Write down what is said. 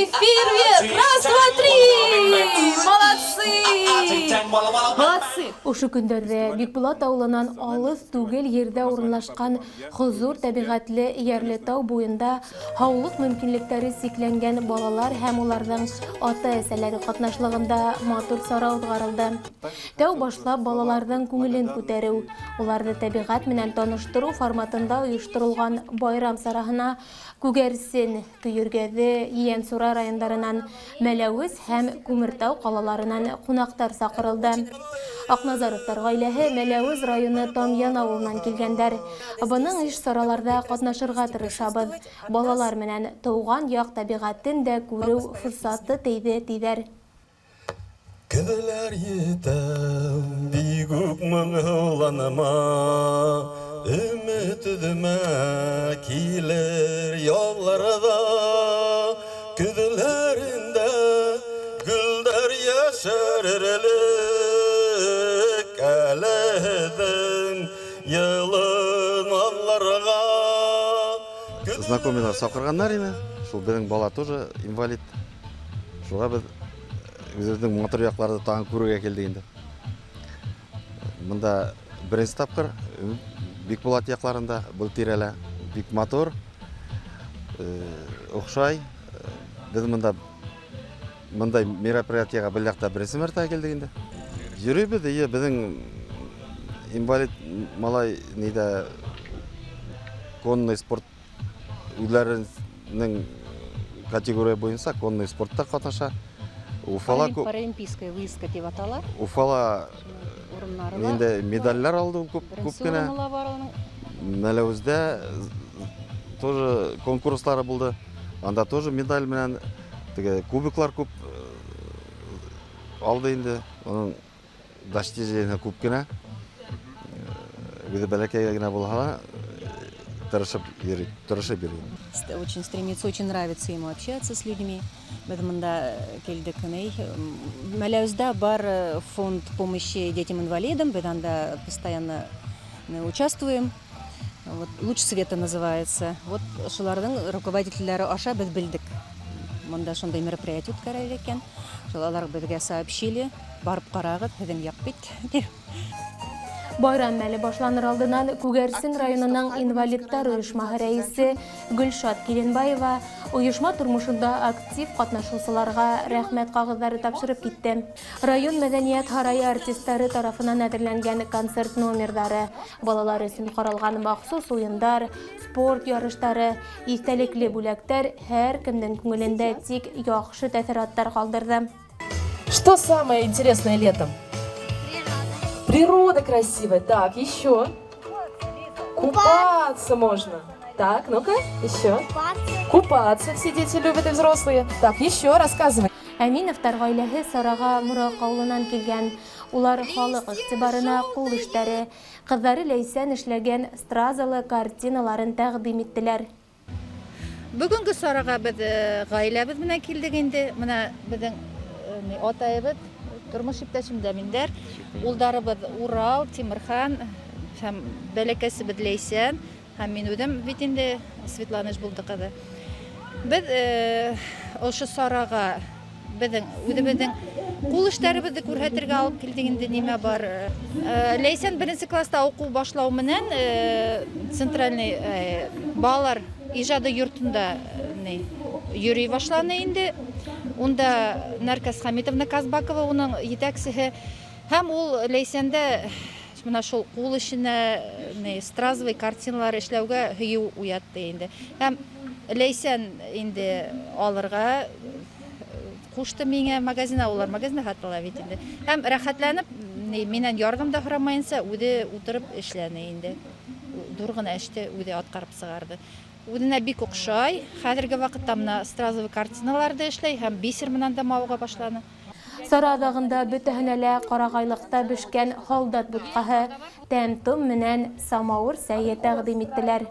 фейерверк! Раз, два, три! Молодцы! Молодцы! Ушу көндәрдә Бикбулат авылынан алыс түгел ердә урынлашкан хозур табигатьле Ярлытау буенда һаулык мөмкинлекләре сикләнгән балалар һәм уларның ата-әсәләре катнашлыгында матур сара узгарылды. Тәү башлап балаларның күңелен күтәрү, уларны табигать менән таныштыру форматында оештырылган байрам сараһына Күгәрсен, Көйөргәҙе, Йәнсура райондарынан, Мәләүез һәм Күмертау ҡалаларынан ҡунаҡтар саҡырылды. Аҡназаровтар ғаиләһе Мәләүез районы Тамъян ауылынан килгәндәр. Бының иш сараларҙа ҡатнашырға тырышабыҙ. Балалар менән тыуған яҡ тәбиғәтен дә күреү форсаты тейҙе тиҙәр. Кәҙәләр етәм, бигүк моңһоуланыма, өмөт үҙемә килер ялларҙа, көҙләрендә гөлдәр йәшәрерлек, әлеһеҙҙең йылын аңларға. Знакомыйлар саҡырғандар ине, шул беҙҙең бала тоже инвалид. Шуға беҙ үзебеҙҙең матур яҡларҙы тағын күрергә килдек инде. Бында беренсе тапҡыр Бикбулат яҡларында был тирәлә бик матур, оҡшай. Беҙ мындай мероприятияға был яҡта беренсе мәртәбә килдек инде. Йөрөйбеҙ, беҙҙең инвалид малай конный спорт үҙләренең категория буйынса конный спортта ҡатнаша. Паралимпийская выездка деп атала. Уфала медальләр алды күп кенә. Мәләүездә тоже конкурслары булды. Анда тоже медаль менән кубиклар күп алды инде. Оның достижение күп кенә. Үҙе бәләкәй генә булһа, тырышып йөрөй. Очень стремится, очень нравится ему общаться с людьми. Беҙ мында килдек. Мәләүездә бар фонд помощи детям-инвалидам. Беҙ анда постоянно участвуем. Луч света называется. Вот шуларҙың руководителдәре аша беҙ белдек. Мында шундай мероприятие үткәрәләр икән. Шулар беҙгә сообщили. Барып ҡарағыҙ, һеҙҙең яҡ бит. Байрам мәле башланыр алдынан Күгәрсен районының инвалидтар ойошмаһы рәйесе Гөлшат Киленбаева ойошма тормошында актив ҡатнашыусыларға рәхмәт ҡағыҙҙары тапшырып китте. Район мәҙәниәт һарайы артистары тарафынан әҙерләнгән концерт номерҙары, балалар өсөн ҡаралған махсус уйындар, спорт ярыштары, иҫтәлекле бүләктәр һәр кемдең күңелендә тик яҡшы тәьҫораттар ҡалдырҙы. Что самое интересное летом? Природа красивая. Так, еще. Купаться можно. Так, ну-ка, еще. Купаться все дети любят и взрослые. Так, еще рассказывай. Әминовтар ғаиләһе сараға Мораҡ ауылынан килгән. Улар халыҡ иғтибарына ҡул эштәре, ҡыҙҙары Ләйсән эшләгән стразалы картиналарын тәҡдим иттеләр. Бөгөнгө сараға беҙ ғаиләбеҙ менән килдек инде. Мына беҙҙең атайыбыҙ, тормош иптәшем Дәминдәр, улдарыбыҙ Урал, Тимерхан һәм бәләкәсебеҙ Ләйсән һәм мин үҙем бит инде Светлана Ишбулдыҡыҙы. Беҙ ошо сараға үҙебеҙҙең ҡул эштәребеҙҙе күрһәтергә алып килдек инде. Нимә бар? Ләйсән беренсе класста уҡыу башлау менән центральный балалар ижады йортонда йөрөй башланы инде. Унда Нәркәс Хәмитовна Казбакова, уның етәксеһе, һәм ул Ләйсәндә мына шул ҡул эшенә стразовый картиналар эшләүгә һөйөү уятты инде. Һәм Ләйсән инде алырға ҡушты миңә магазина, улар магазина һатыла бит инде. Һәм рәхәтләнеп, минән ярҙам да һорамайынса, үҙе ултырып эшләне инде. Ҙур ғына эште үҙе атҡарып сығарҙы. Үҙенә бик оҡшай. Хәҙерге ваҡытта мына стразовый картиналарҙы эшләй һәм бисер менән дә мауға башланы. Сара аҙағында бөтәһенә лә ҡарағайлыҡта бешкән һалдат бутҡаһы, тәм-том менән самауыр сәйе тәҡдим иттеләр.